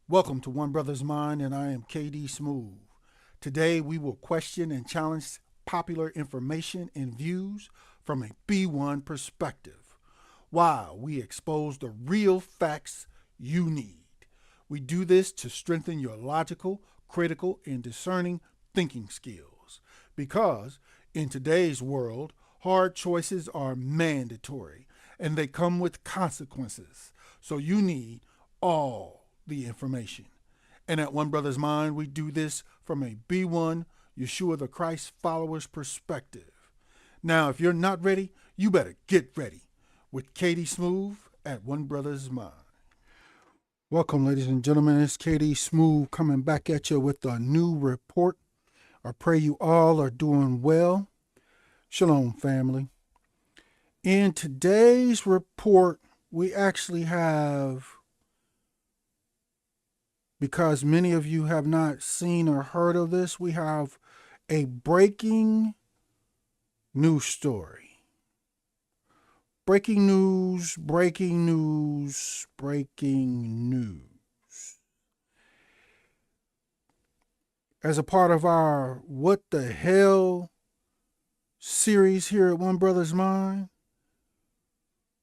Welcome to One Brothas Mind, and I am KD Smooth. Today we will question and challenge popular information and views from a B1 perspective, while we expose the real facts you need. We do this to strengthen your logical, critical, and discerning thinking skills. Because in today's world, hard choices are mandatory and they come with consequences. So you need all the information. And at One Brother's Mind, we do this from a B1 Yeshua the Christ follower's perspective. Now, if you're not ready, you better get ready with Katie Smooth at One Brother's Mind. Welcome, ladies and gentlemen. It's Katie Smooth coming back at you with a new report. I pray you all are doing well. Shalom, family. In today's report, we actually have, because many of you have not seen or heard of this, we have a breaking news story. Breaking news, breaking news, breaking news. As a part of our What the Hell series here at One Brother's Mind,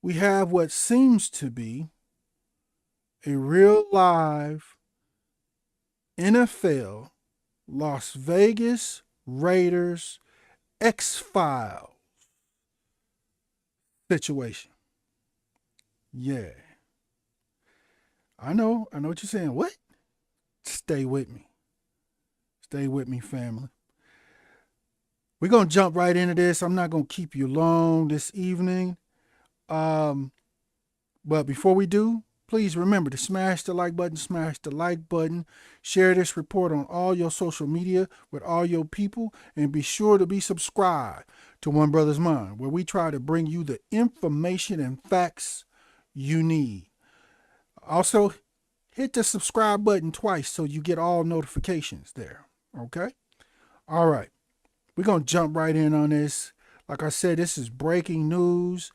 we have what seems to be a real live NFL Las Vegas Raiders X-Files situation. Yeah. I know what you're saying. What? Stay with me. Stay with me, family. We're going to jump right into this. I'm not going to keep you long this evening. But before we do, please remember to smash the like button, share this report on all your social media with all your people, and be sure to be subscribed to One Brother's Mind, where we try to bring you the information and facts you need. Also, hit the subscribe button twice so you get all notifications there. Okay? All right. We're going to jump right in on this. Like I said, this is breaking news.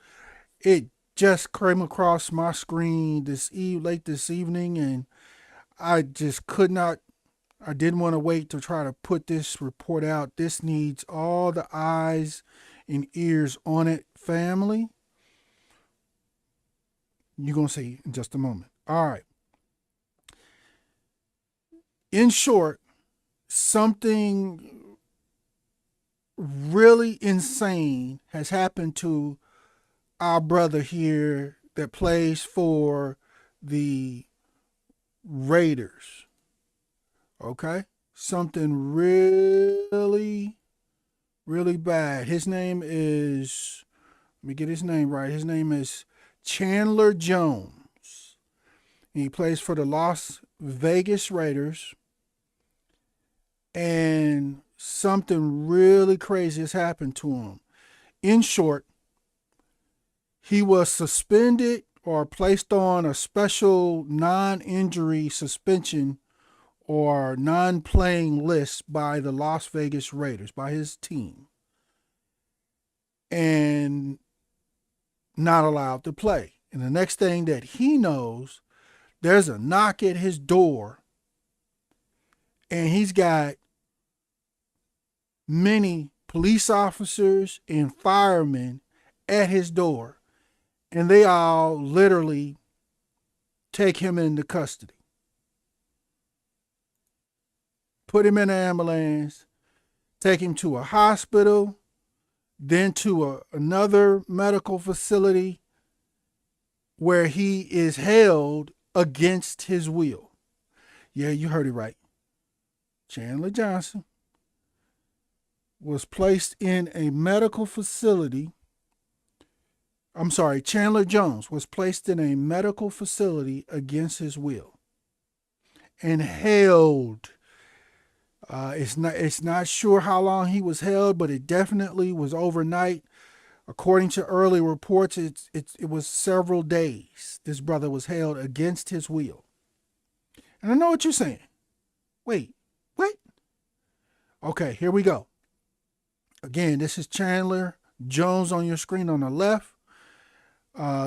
It just came across my screen late this evening, and I just I didn't want to wait to try to put this report out. This needs all the eyes and ears on it, family. You're going to see in just a moment. All right. In short, something really insane has happened to our brother here that plays for the Raiders. Okay? Something really, really bad. His name is, let me get his name right. His name is Chandler Jones. He plays for the Las Vegas Raiders. And something really crazy has happened to him. In short, he was suspended or placed on a special non-injury suspension or non-playing list by the Las Vegas Raiders, by his team, and not allowed to play. And the next thing that he knows, there's a knock at his door, and he's got many police officers and firemen at his door. And they all literally take him into custody. Put him in an ambulance, take him to a hospital, then to another medical facility where he is held against his will. Yeah, you heard it right. Chandler Johnson was placed in a medical facility. Chandler Jones was placed in a medical facility against his will and held. It's not sure how long he was held, but it definitely was overnight. According to early reports, it was several days. This brother was held against his will. And I know what you're saying. Wait, what? Okay, here we go. Again, this is Chandler Jones on your screen on the left.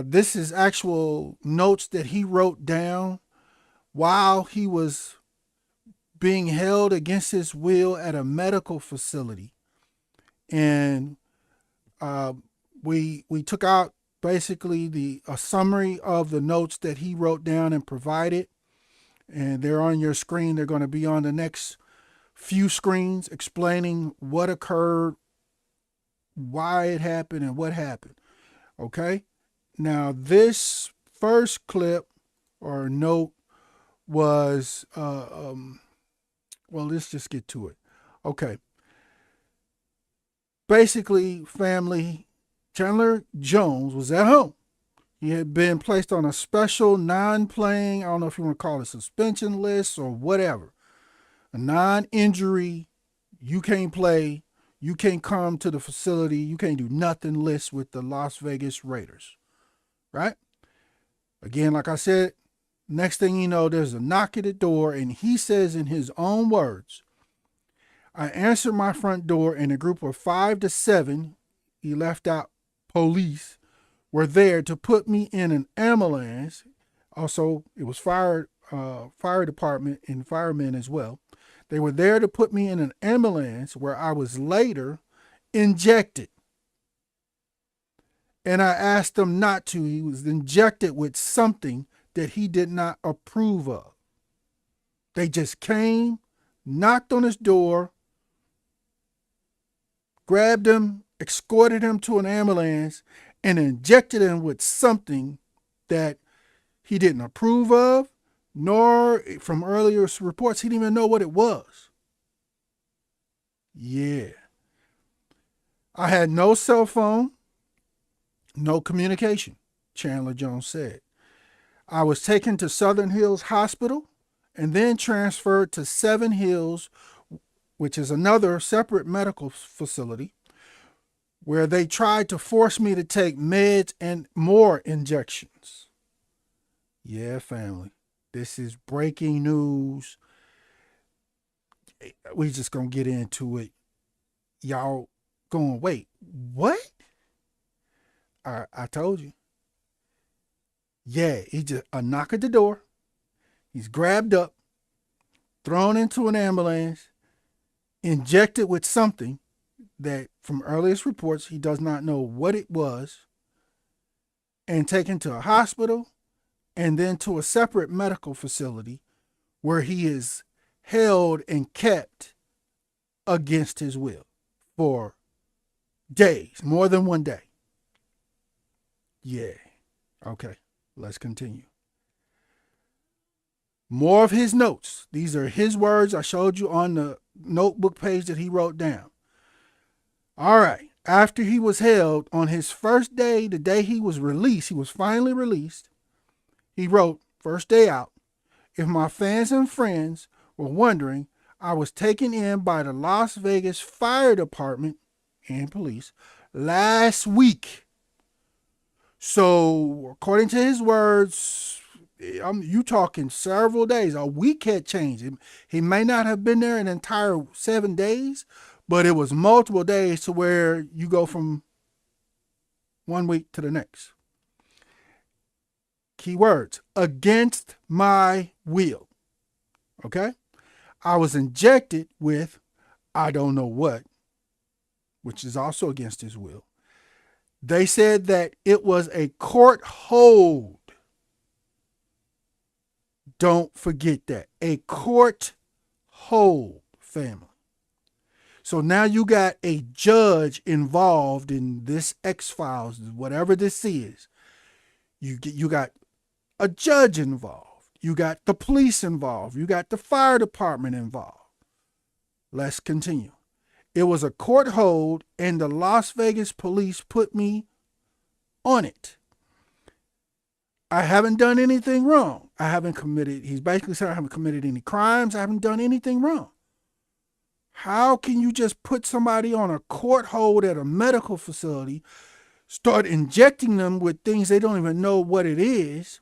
This is actual notes that he wrote down while he was being held against his will at a medical facility. And uh, we took out basically a summary of the notes that he wrote down and provided. And they're on your screen. They're going to be on the next few screens explaining what occurred, why it happened, and what happened. Okay? Now, this first clip or note was, well, let's just get to it. Okay. Basically, family, Chandler Jones was at home. He had been placed on a special non-playing, I don't know if you want to call it suspension list or whatever. A non-injury, you can't play, you can't come to the facility, you can't do nothing list with the Las Vegas Raiders. Right? Again, like I said, next thing you know, there's a knock at the door, and he says in his own words, I answered my front door, and a group of 5 to 7, he left out police, were there to put me in an ambulance. Also, it was fire department and firemen as well. They were there to put me in an ambulance where I was later injected. And I asked them not to. He was injected with something that he did not approve of. They just came, knocked on his door, grabbed him, escorted him to an ambulance, and injected him with something that he didn't approve of, nor from earlier reports, he didn't even know what it was. Yeah. I had no cell phone, no communication, Chandler Jones said. I was taken to Southern Hills Hospital and then transferred to Seven Hills, which is another separate medical facility, where they tried to force me to take meds and more injections. Yeah, family. This is breaking news. We just gonna get into it. Y'all going, wait, what? I told you. Yeah, he just a knock at the door. He's grabbed up, thrown into an ambulance, injected with something that from earliest reports he does not know what it was, and taken to a hospital and then to a separate medical facility where he is held and kept against his will for days, more than one day. Yeah. Okay, let's continue. More of his notes. These are his words I showed you on the notebook page that he wrote down. All right. After he was held on his first day, the day he was released, he was finally released. He wrote, first day out, if my fans and friends were wondering, I was taken in by the Las Vegas Fire Department and police last week. So, according to his words, you talking several days. A week had changed. He may not have been there an entire 7 days, but it was multiple days to where you go from 1 week to the next. Key words, against my will. Okay? I was injected with I don't know what, which is also against his will. They said that it was a court hold. Don't forget that. A court hold, family. So now you got a judge involved in this X-Files, whatever this is. You got a judge involved. You got the police involved. You got the fire department involved. Let's continue. It was a court hold, and the Las Vegas police put me on it. I haven't done anything wrong. He's basically saying I haven't committed any crimes. I haven't done anything wrong. How can you just put somebody on a court hold at a medical facility, start injecting them with things they don't even know what it is,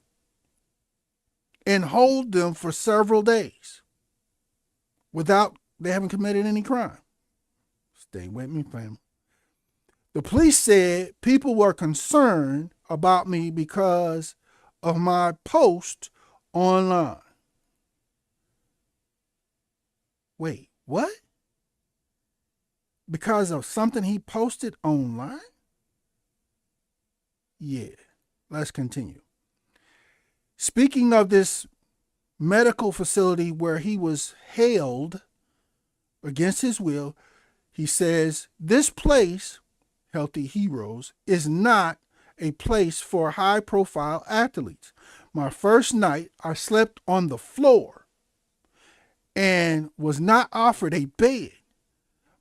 and hold them for several days without they haven't committed any crime? Stay with me, family. The police said people were concerned about me because of my post online. Wait, what? Because of something he posted online? Yeah, let's continue. Speaking of this medical facility where he was held against his will, he says, this place, Healthy Heroes, is not a place for high profile athletes. My first night, I slept on the floor and was not offered a bed.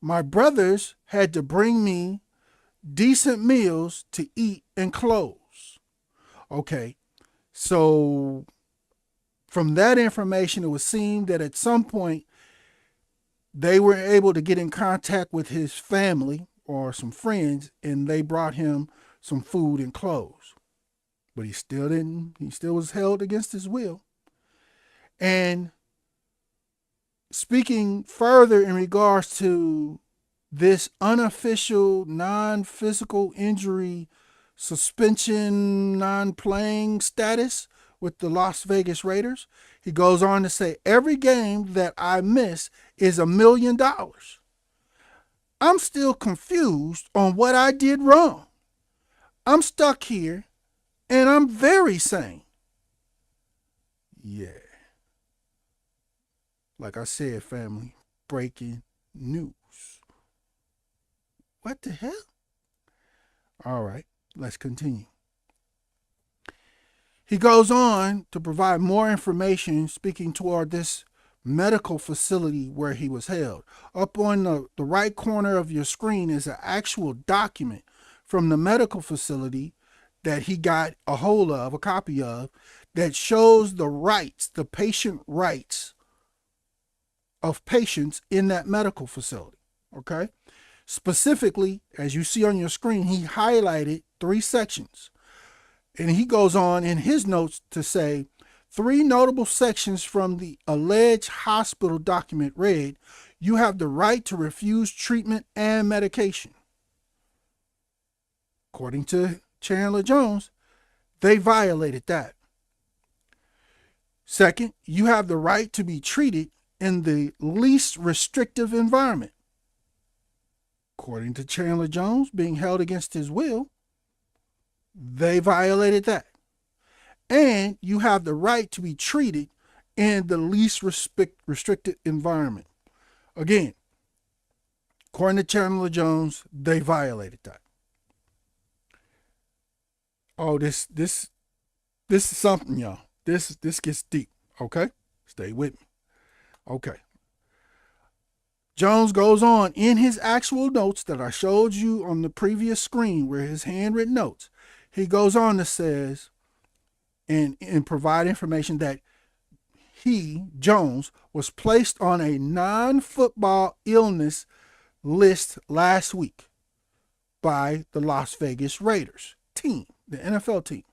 My brothers had to bring me decent meals to eat and clothes. Okay, so from that information, it would seem that at some point they were able to get in contact with his family or some friends, and they brought him some food and clothes. But he still didn't, he still was held against his will. And speaking further in regards to this unofficial, non-physical injury suspension, non-playing status with the Las Vegas Raiders, he goes on to say, every game that I miss is $1 million. I'm still confused on what I did wrong. I'm stuck here and I'm very sane. Yeah. Like I said, family, breaking news. What the hell? All right, let's continue. He goes on to provide more information speaking toward this medical facility where he was held. Up on the right corner of your screen is an actual document from the medical facility that he got a hold of, a copy of, that shows the rights, the patient rights of patients in that medical facility. Okay? Specifically, as you see on your screen, he highlighted 3 sections. And he goes on in his notes to say, 3 notable sections from the alleged hospital document read, you have the right to refuse treatment and medication. According to Chandler Jones, they violated that. Second, you have the right to be treated in the least restrictive environment. According to Chandler Jones, being held against his will, they violated that. And you have the right to be treated in the least restricted environment. Again, according to Chandler Jones, they violated that. Oh, this is something, y'all. This gets deep. Okay? Stay with me. Okay. Jones goes on in his actual notes that I showed you on the previous screen where his handwritten notes. He goes on to says and provide information that he, Jones, was placed on a non-football illness list last week by the Las Vegas Raiders team, the NFL team,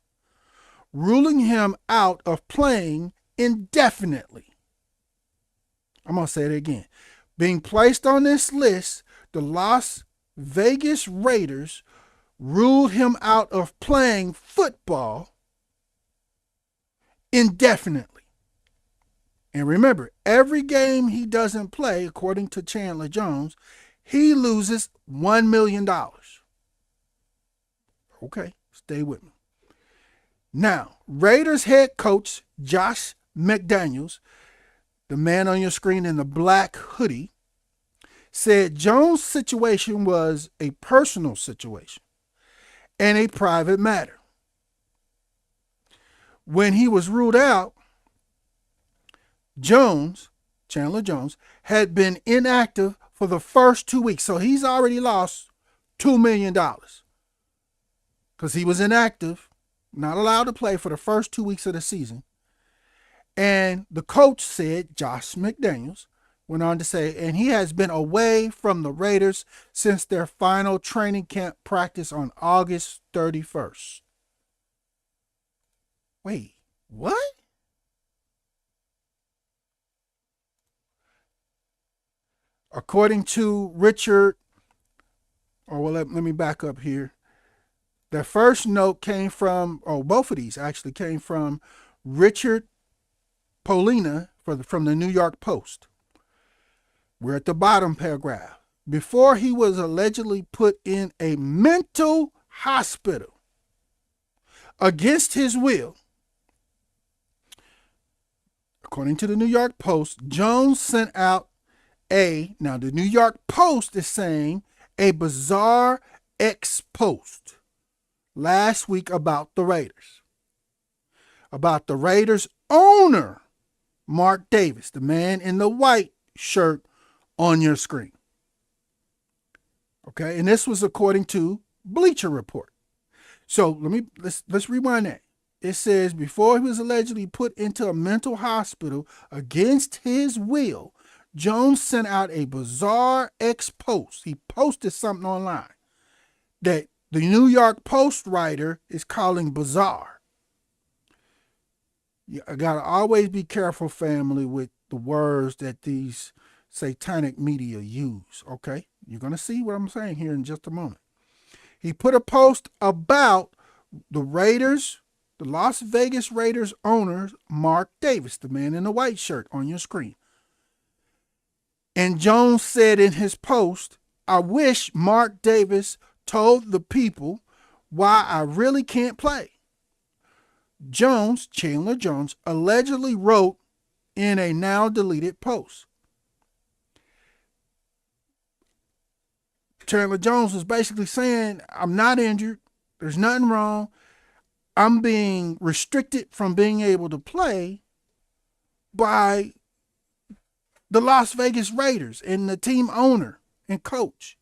ruling him out of playing indefinitely. I'm going to say it again. Being placed on this list, the Las Vegas Raiders ruled him out of playing football indefinitely. And remember, every game he doesn't play, according to Chandler Jones, he loses $1 million. Okay, stay with me. Now, Raiders head coach Josh McDaniels, the man on your screen in the black hoodie, said Jones' situation was a personal situation and a private matter. When he was ruled out, Chandler Jones, had been inactive for the first 2 weeks. So he's already lost $2 million because he was inactive, not allowed to play for the first 2 weeks of the season. And the coach said, Josh McDaniels, went on to say, and he has been away from the Raiders since their final training camp practice on August 31st. Wait, what? According to Richard, let me back up here. The first note came from, both of these actually came from Richard Polina from the New York Post. We're at the bottom paragraph. Before he was allegedly put in a mental hospital against his will, according to the New York Post, Jones sent out now the New York Post is saying a bizarre ex-post last week about the Raiders. About the Raiders owner, Mark Davis, the man in the white shirt on your screen. Okay, and this was according to Bleacher Report. So let's rewind that. It says before he was allegedly put into a mental hospital against his will, Jones sent out a bizarre ex-post. He posted something online that the New York Post writer is calling bizarre. I gotta always be careful, family, with the words that these satanic media use. Okay, you're gonna see what I'm saying here in just a moment. He put a post about the Raiders, the Las Vegas Raiders owner, Mark Davis, the man in the white shirt on your screen. And Jones said in his post, I wish Mark Davis told the people why I really can't play. Jones, Chandler Jones, allegedly wrote in a now deleted post. Chandler Jones was basically saying, I'm not injured. There's nothing wrong. I'm being restricted from being able to play by the Las Vegas Raiders and the team owner and coach.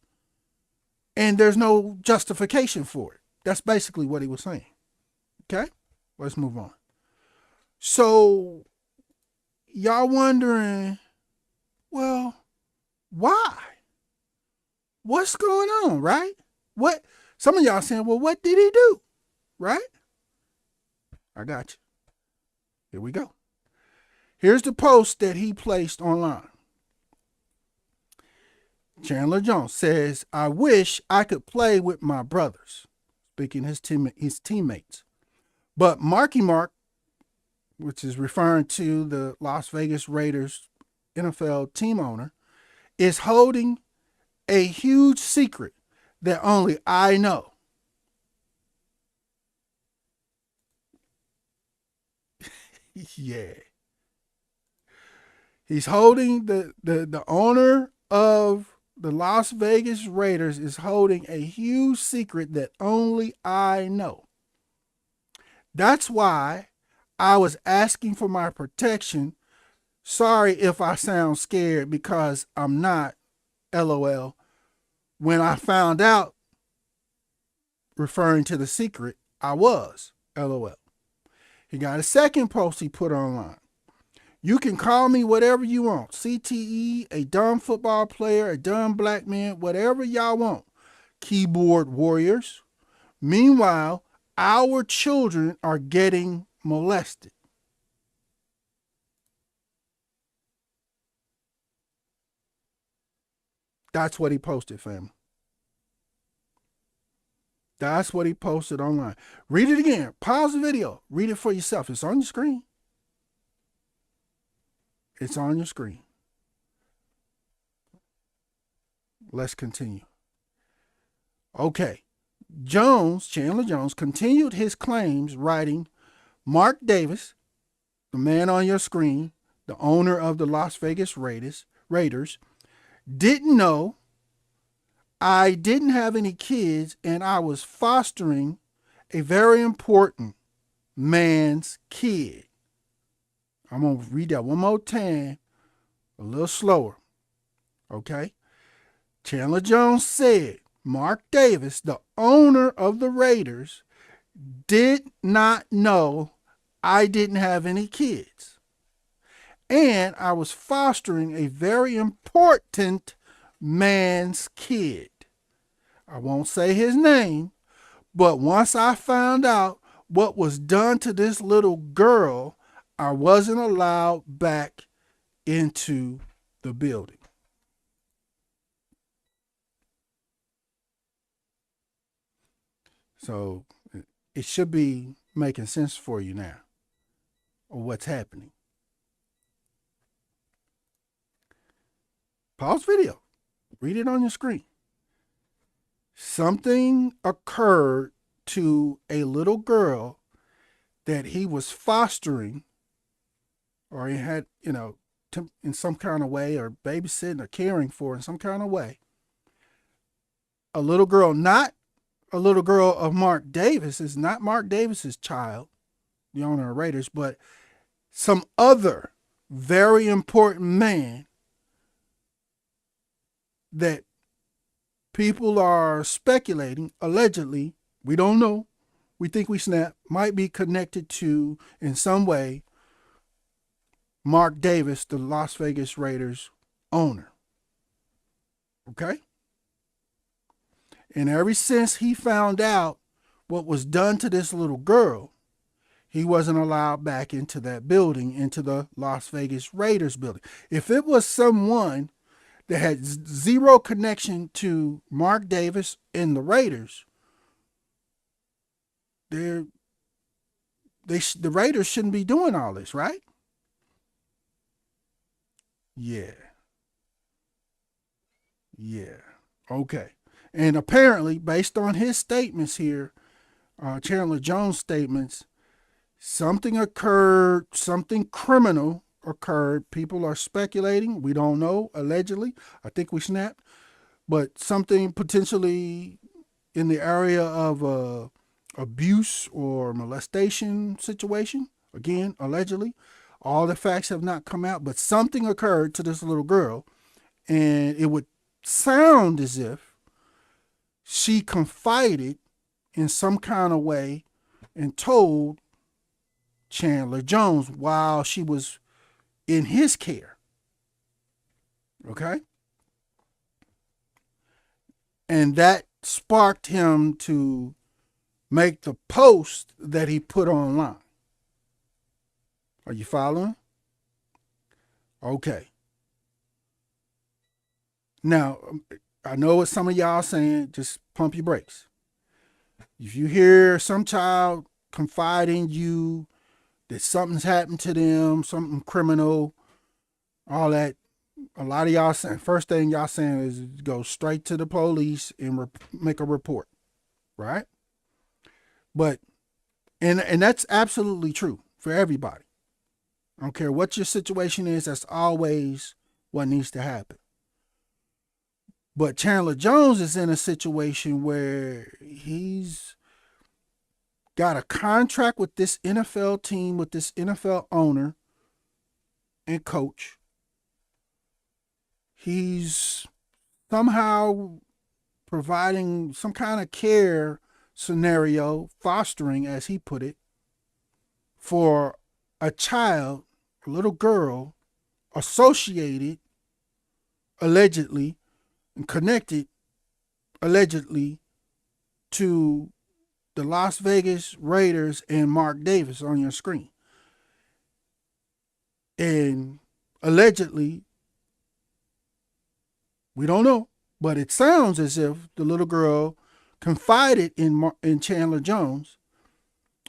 And there's no justification for it. That's basically what he was saying. Okay? Let's move on. So, y'all wondering, well, why? What's going on, right? Some of y'all saying, well, what did he do? Right? I got you. Here we go. Here's the post that he placed online. Chandler Jones says, I wish I could play with my brothers, speaking his teammates. But Marky Mark, which is referring to the Las Vegas Raiders NFL team owner, is holding a huge secret that only I know. Yeah. He's holding the owner of the Las Vegas Raiders is holding a huge secret that only I know. That's why I was asking for my protection. Sorry if I sound scared because I'm not, LOL. When I found out, referring to the secret, I was, LOL. He got a second post he put online. You can call me whatever you want. CTE, a dumb football player, a dumb black man, whatever y'all want. Keyboard warriors. Meanwhile, our children are getting molested. That's what he posted, family. That's what he posted online. Read it again. Pause the video. Read it for yourself. It's on your screen. It's on your screen. Let's continue. Okay. Chandler Jones, continued his claims, writing, Mark Davis, the man on your screen, the owner of the Las Vegas Raiders, didn't know I didn't have any kids and I was fostering a very important man's kid. I'm going to read that one more time, a little slower. Okay? Chandler Jones said Mark Davis, the owner of the Raiders, did not know I didn't have any kids. And I was fostering a very important man's kid. I won't say his name, but once I found out what was done to this little girl, I wasn't allowed back into the building. So it should be making sense for you now of what's happening. Pause video. Read it on your screen. Something occurred to a little girl that he was fostering, or he had, in some kind of way, or babysitting or caring for in some kind of way. A little girl, not a little girl of Mark Davis, is not Mark Davis's child, the owner of Raiders, but some other very important man that people are speculating, allegedly, we don't know, we think we snap, might be connected to, in some way, Mark Davis, the Las Vegas Raiders owner. Okay? And ever since he found out what was done to this little girl, he wasn't allowed back into that building, into the Las Vegas Raiders building. If it was someone that had zero connection to Mark Davis and the Raiders, the Raiders shouldn't be doing all this, right? Yeah. Okay. And apparently, based on his statements here, Chandler Jones' statements, something occurred, something criminal occurred. People are speculating. We don't know, allegedly. I think we snapped. But something potentially in the area of abuse or molestation situation. Again, allegedly. All the facts have not come out, but something occurred to this little girl. And it would sound as if she confided in some kind of way and told Chandler Jones while she was in his care. Okay? And that sparked him to make the post that he put online. Are you following? Okay. Now, I know what some of y'all saying, just pump your brakes. If you hear some child confide in you that something's happened to them, something criminal, all that, a lot of y'all saying, first thing y'all saying is go straight to the police and make a report, right? But, and that's absolutely true for everybody. I don't care what your situation is, that's always what needs to happen. But Chandler Jones is in a situation where he's got a contract with this NFL team, with this NFL owner and coach. He's somehow providing some kind of care scenario, fostering, as he put it, for a child, a little girl, associated, allegedly, and connected, allegedly, to the Las Vegas Raiders and Mark Davis on your screen. And allegedly, we don't know, but it sounds as if the little girl confided in Chandler Jones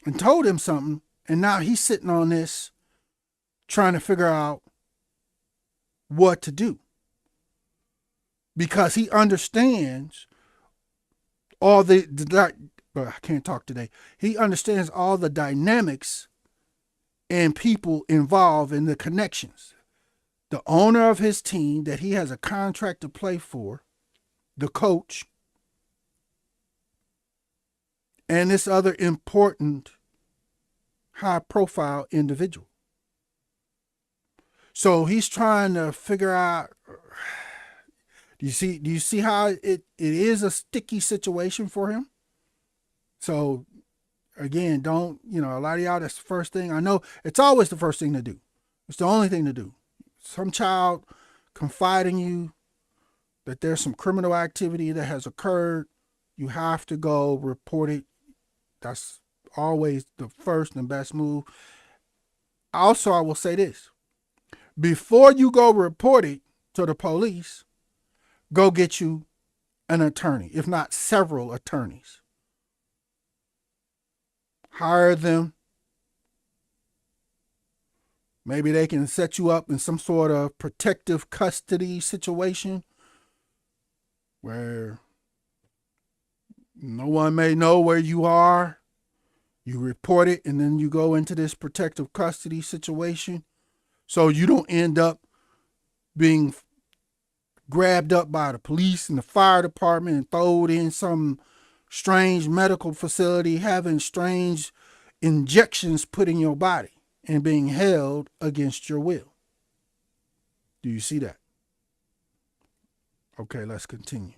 and told him something, and now he's sitting on this trying to figure out what to do. Because he understands all I can't talk today. He understands all the dynamics and people involved in the connections. The owner of his team that he has a contract to play for, the coach, and this other important high-profile individual. So he's trying to figure out, do you see how it is a sticky situation for him? So again, don't, a lot of y'all, that's the first thing. I know it's always the first thing to do. It's the only thing to do. Some child confide in you that there's some criminal activity that has occurred. You have to go report it. That's always the first and best move. Also, I will say this. Before you go report it to the police, go get you an attorney, if not several attorneys. Hire them. Maybe they can set you up in some sort of protective custody situation where no one may know where you are. You report it, and then you go into this protective custody situation so you don't end up being grabbed up by the police and the fire department and thrown in some strange medical facility having strange injections put in your body and being held against your will. Do you see that? Okay, let's continue.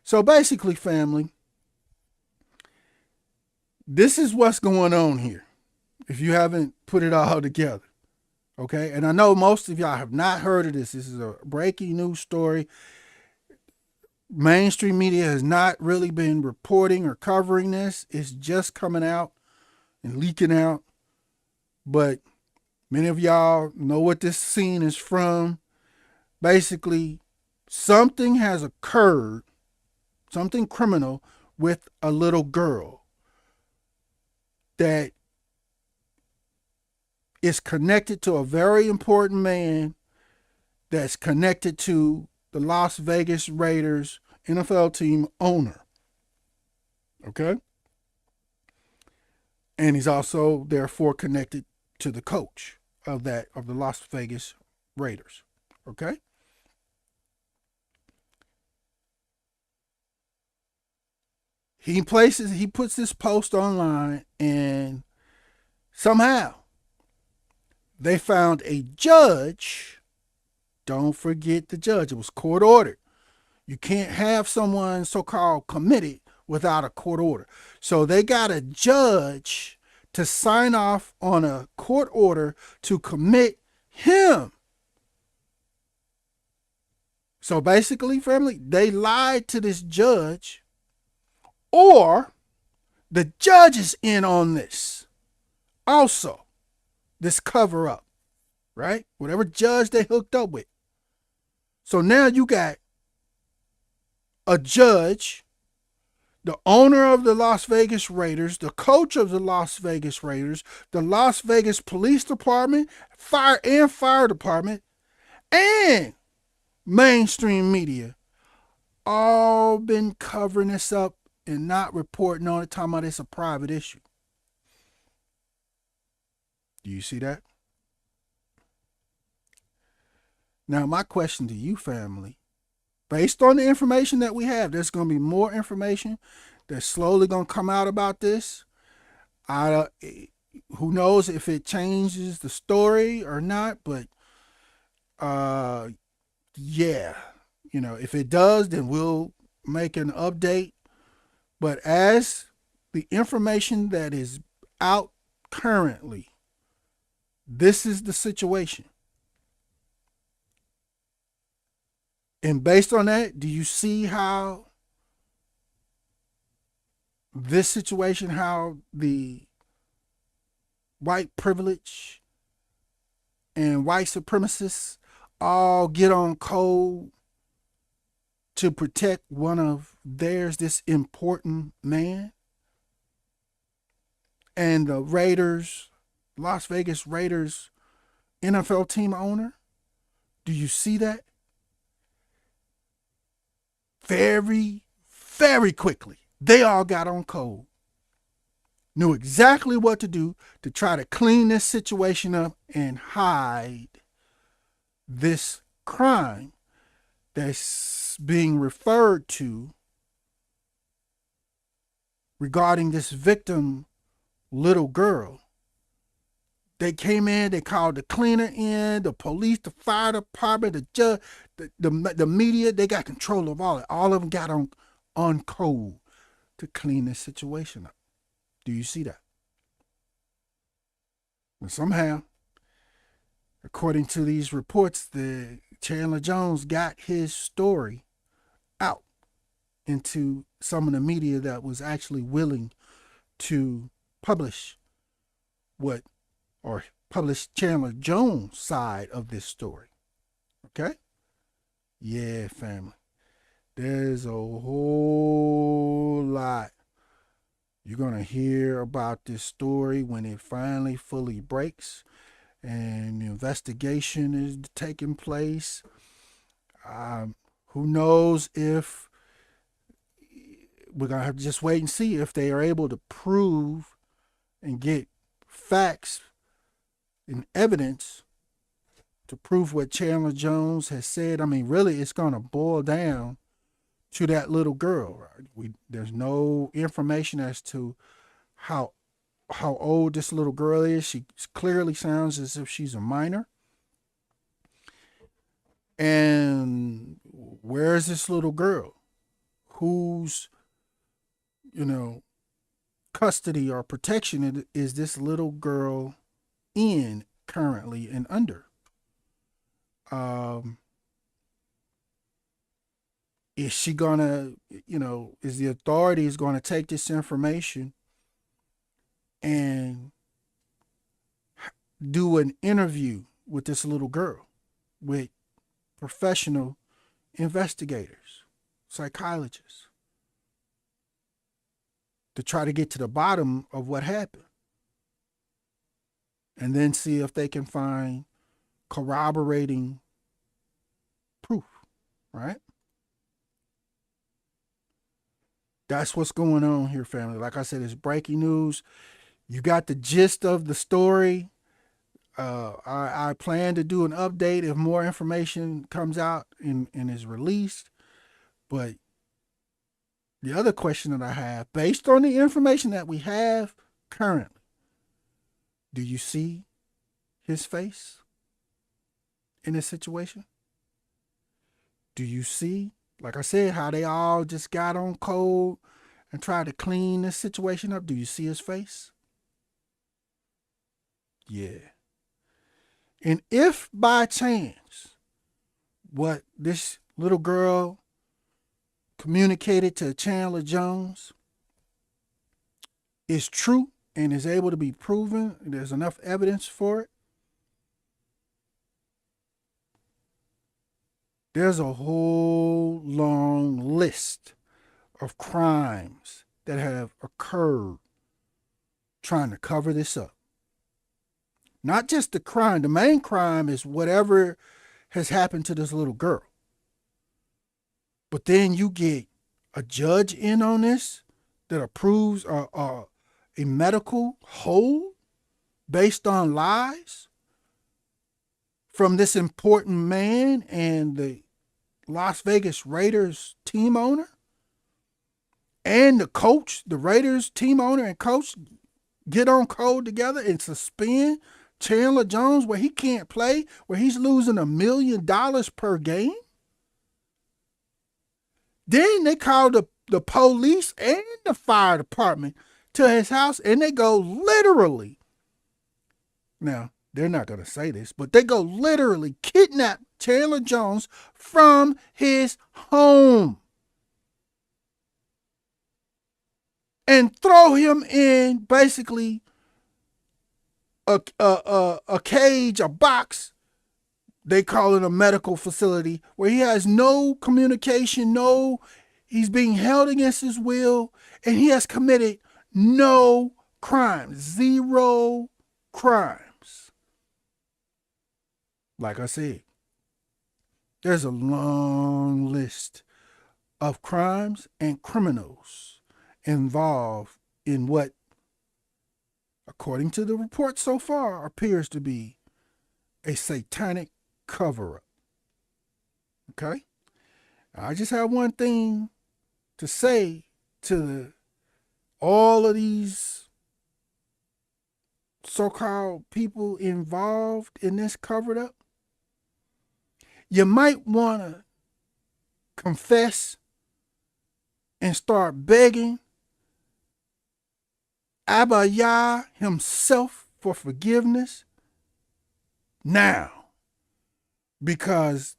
So basically, family, this is what's going on here, if you haven't put it all together. Okay, and I know most of y'all have not heard of this. This is a breaking news story. Mainstream media has not really been reporting or covering this. It's just coming out and leaking out. But many of y'all know what this scene is from. Basically, something has occurred, something criminal with a little girl that is connected to a very important man that's connected to the Las Vegas Raiders NFL team owner. Okay? And he's also therefore connected to the coach of the Las Vegas Raiders. Okay? He puts this post online, and somehow they found a judge. Don't forget the judge. It was court ordered. You can't have someone so-called committed without a court order. So they got a judge to sign off on a court order to commit him. So basically, family, they lied to this judge, or the judge is in on this also, this cover up, right? Whatever judge they hooked up with. So now you got a judge, the owner of the Las Vegas Raiders, the coach of the Las Vegas Raiders, the Las Vegas Police Department, fire department, and mainstream media all been covering this up and not reporting on it, talking about it's a private issue. Do you see that? Now, my question to you, family, based on the information that we have, there's going to be more information that's slowly going to come out about this. Who knows if it changes the story or not, but yeah, if it does, then we'll make an update. But as the information that is out currently, this is the situation. And based on that, do you see how this situation, how the white privilege and white supremacists all get on code to protect one of theirs, this important man? And the Raiders, Las Vegas Raiders NFL team owner, do you see that? Very, very quickly, they all got on code, knew exactly what to do to try to clean this situation up and hide this crime that's being referred to regarding this victim, little girl. They came in, they called the cleaner in, the police, the fire department, the judge, the media. They got control of all of it. All of them got on code to clean this situation up. Do you see that? And somehow, according to these reports, the Chandler Jones got his story out into some of the media that was actually willing to publish publish Chandler Jones' side of this story. Okay? Yeah, family. There's a whole lot you're going to hear about this story when it finally fully breaks. and the investigation is taking place. Who knows if we're going to have to just wait and see if they are able to prove and get facts and evidence to prove what Chandler Jones has said. I mean, really, it's going to boil down to that little girl. Right? There's no information as to how old this little girl is. She clearly sounds as if she's a minor. And where is this little girl? Whose, custody or protection is this little girl in currently and under? Is she gonna, is the authorities going to take this information and do an interview with this little girl with professional investigators, psychologists, to try to get to the bottom of what happened, and then see if they can find corroborating proof, right? That's what's going on here, family. Like I said, it's breaking news. You got the gist of the story. I plan to do an update if more information comes out and is released. But the other question that I have, based on the information that we have currently, do you see his face in this situation? Do you see, like I said, how they all just got on code and tried to clean this situation up? Do you see his face? Yeah. And if by chance what this little girl communicated to Chandler Jones is true and is able to be proven, there's enough evidence for it, there's a whole long list of crimes that have occurred trying to cover this up. Not just the crime. The main crime is whatever has happened to this little girl. But then you get a judge in on this that approves a medical hold based on lies from this important man and the Las Vegas Raiders team owner and the coach, the Raiders team owner and coach get on code together and suspend Chandler Jones where he can't play, where he's losing $1 million per game. Then they call the police and the fire department to his house, and they go literally, now they're not going to say this, but they go literally kidnap Chandler Jones from his home and throw him in basically a cage, a box. They call it a medical facility where he has no communication, he's being held against his will, and he has committed no crimes, 0 crimes. Like I said, there's a long list of crimes and criminals involved in what, according to the report so far, appears to be a satanic cover-up. Okay? I just have one thing to say to all of these so-called people involved in this cover-up. You might want to confess and start begging Abba Yah himself for forgiveness now. Because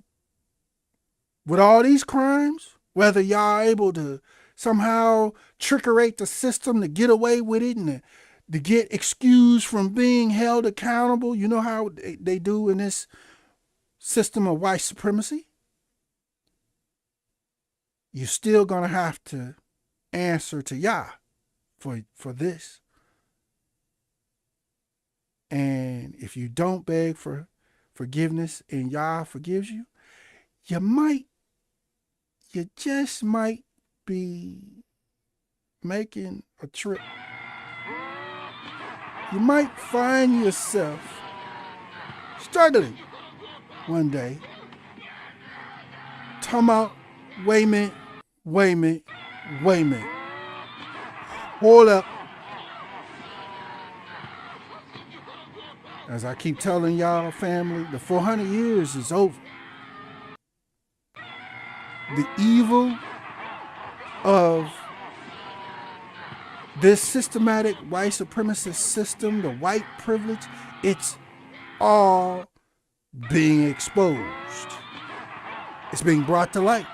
with all these crimes, whether y'all are able to somehow trickerate the system to get away with it and to get excused from being held accountable, you know how they do in this system of white supremacy, you're still going to have to answer to Yah for this. And if you don't beg for forgiveness and Yah forgives you, you just might be making a trip. You might find yourself struggling one day. Talking about, wait a minute. Hold up. As I keep telling y'all, family, the 400 years is over. The evil of this systematic white supremacist system, the white privilege, it's all being exposed. It's being brought to light.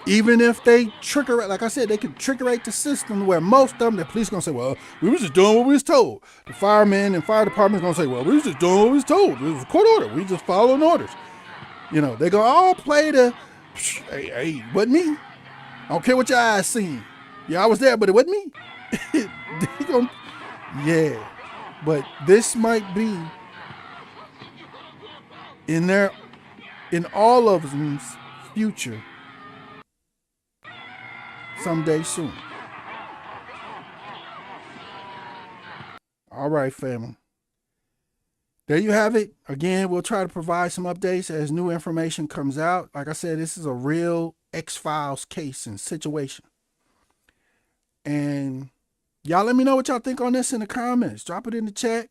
Even if they trickerate, like I said, they can trickerate the system where most of them, the police going to say, well, we was just doing what we was told. The firemen and fire departments going to say, well, we was just doing what we was told. It was a court order. We just following orders. You know, they going to all play the, hey, wasn't me. I don't care what your eyes seen. Yeah, I was there, but it wasn't me. Yeah, but this might be in all of them's future someday soon. All right, family. There you have it. Again, we'll try to provide some updates as new information comes out. Like I said, this is a real X-Files case and situation. And y'all let me know what y'all think on this in the comments. Drop it in the chat.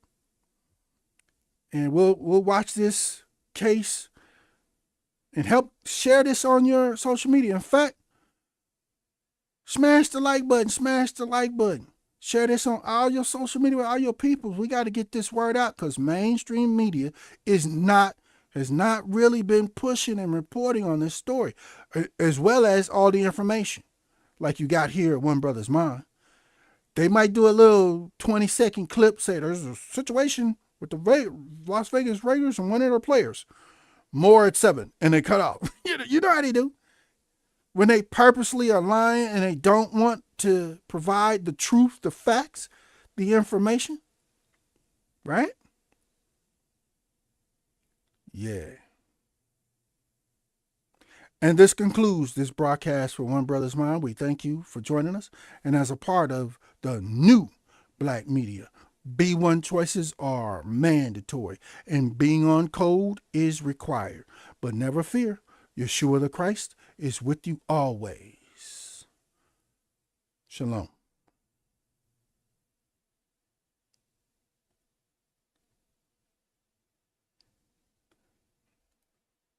And we'll watch this case and help share this on your social media. In fact, smash the like button. Share this on all your social media with all your people. We got to get this word out because mainstream media has not really been pushing and reporting on this story, as well as all the information like you got here at One Brothas Mind. They might do a little 20-second clip, say there's a situation with the Las Vagas Raiders and one of their players. More at 7, and they cut off. You know how they do. When they purposely are lying and they don't want to provide the truth, the facts, the information. Right? Yeah. And this concludes this broadcast for One Brothas Mind. We thank you for joining us. And as a part of the new Black media, B1 choices are mandatory and being on code is required. But never fear, Yeshua the Christ is with you always. Shalom.